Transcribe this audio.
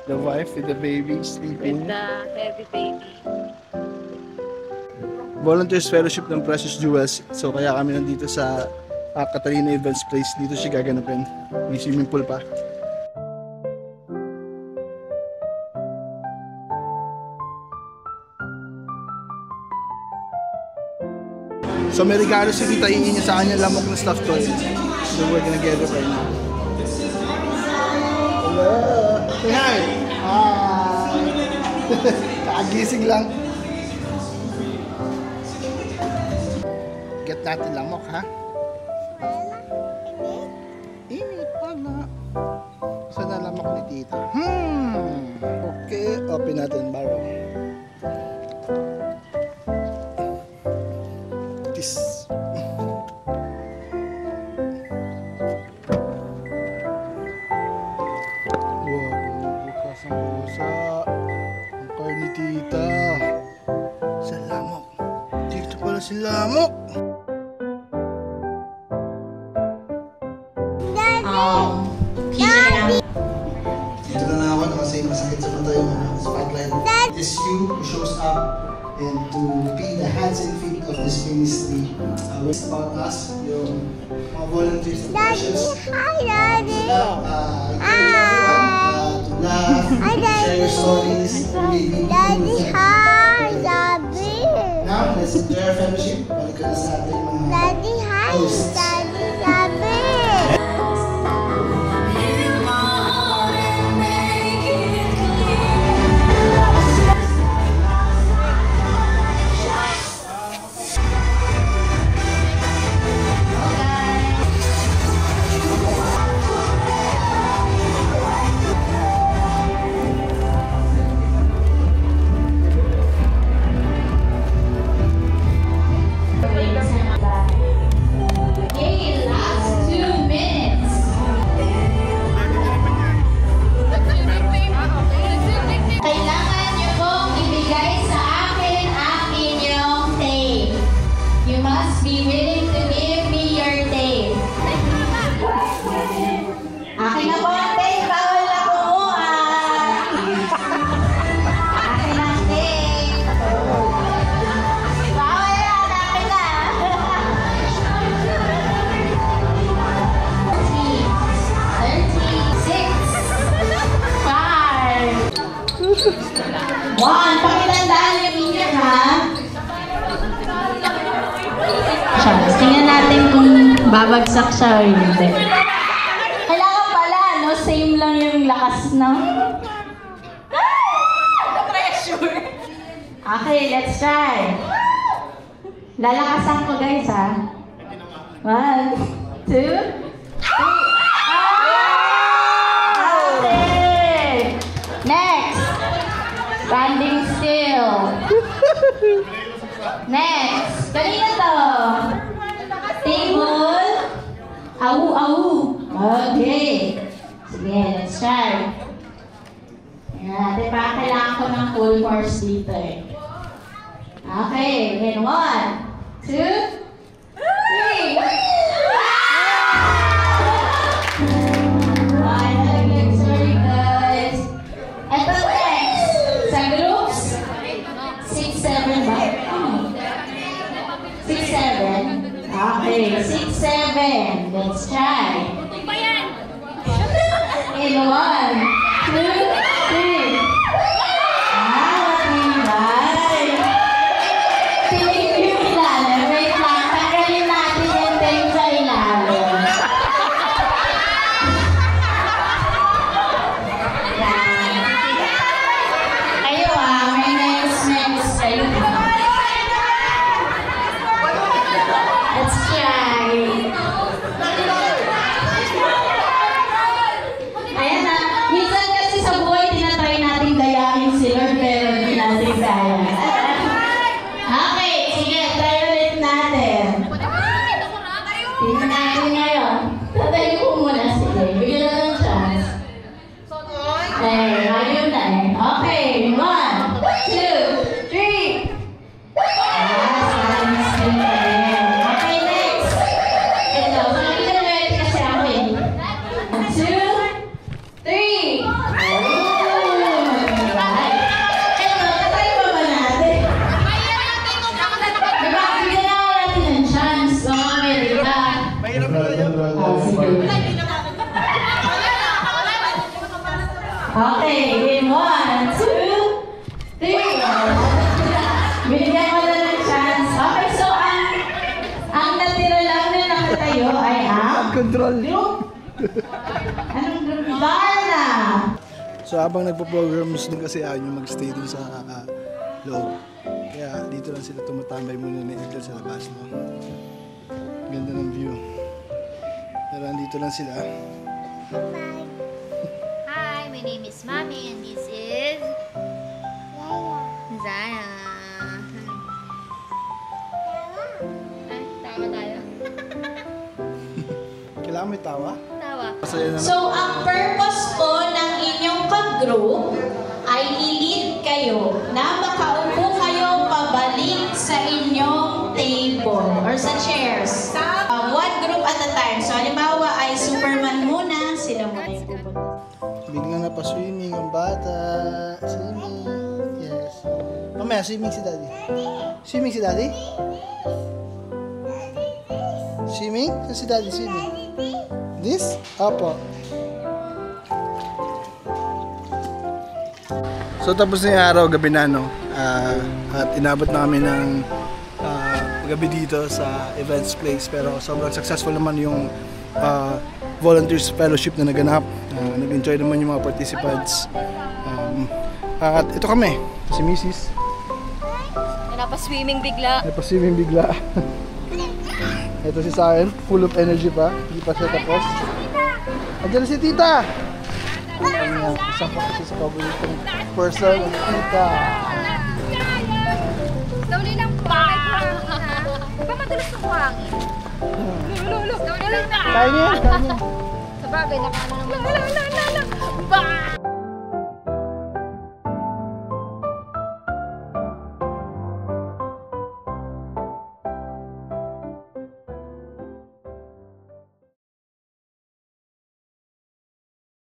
The wife with the baby sleeping. With the heavy baby. Volunteers Fellowship ng Precious Jewels. So kaya kami nandito sa Catalina Events Place. Dito siya gaganapin. May swimming pool pa. So may regalo si Tita Iin niya sa kanya lamok na stuffed toy. So we're gonna get it right now. Hello! Say hi! Hi! Kakagising lang. Get natin lamok, ha? Init pala. Saan na lamok ni Tita? Okay, open natin barrel. This. Wow, bukas ang pusa. Ang car ni Tita. Sa lamok. Dito pala si lamok. Dito na ako kasi masakit sa mata yung spotlight. It's you who shows up and to be the hands and feet of this ministry. It's about us, yung mga volunteers and Precious. Hi, Daddy! To laugh, share your stories, Daddy, hi, Daddy! Now, let's enjoy our fellowship. Balik ka na sa ating mga Daddy, hi, hosts. Daddy, Daddy! Tingnan natin kung babagsak siya o hindi. Kailangan pala, no? Same lang yung lakas, no? Pressure! Okay, let's try. Lalakasan ko, guys, ha? 1, 2, 3. Okay! Next! Standing still. Next! Kanina to? Table. Awu. Okay. Sige, let's try. Ayan, diba? Kailangan ko ng full force dito eh. Okay, in 1, 2, 3. Sorry guys. Ito next. Sa groups, 6, 7 ba? 6, 7. Okay, 6, 7. Let's try. In 1, 2, 3. Matibay. Piling yung ilalim. Wait lang. Tanggalin natin yung tape sa ilalim. Kayo may next kayo. Let's try. Ayan na. Minsan kasi sa buhay, tinatry natin gayahin si Lord, pero hindi natin kaya. Okay, sige, try ulit natin. Tingnan natin ngayon. Tatayo ko muna, sige. Bigyan na ng chance. Ayun na eh. Okay, 1, 2, 3. Okay, next. Ito, makikita na kasi ako eh. 1, 2, 3. Okay, in 1, 2, 3. Binigyan ko na ng chance. Okay, so ang natira lang na nakatayo ay ang Control. group. Anong group? Darna. So habang nagpo-programs din kasi ayaw nyo mag-stay dun sa loob. Kaya dito lang sila tumatambay muna na dito sa labas mo. Ganda ng view. Pero andito lang sila. Hi, my name is Mommy and this is Zaya. Ay, tawa tayo. Kailangan may tawa? Tawa. Masaya na So, ang purpose po ng inyong pag-group ay i-lead kayo na makaupo kayo pabalik sa inyong table or sa chairs. One group at a time. So, halimbawa ay Superman muna, sila muna yung pupunta. Biglang napaswimming ang bata. Swimming. Yes. Mamaya, swimming si Daddy. Swimming si Daddy? Swimming? Si Daddy swimming. This? Opo. So tapos na yung araw, gabi na no. At inabot na kami ng gabi dito sa events place. Pero sobrang successful naman yung volunteers fellowship na naganap. Nag-enjoy naman yung mga participants. At ito kami, si Mrs. Napaswimming bigla. Napaswimming bigla. Ito si Saren, full of energy pa. Hindi pa siya tapos. Andiyan na si Tita! Ang isang pa kasi sa paboritong person, ang Tita. Dawli lang po. Di ba madalas ng buhangin? Dawli lang. Kaya niya, kaya niya. Sabagay, nakaano naman.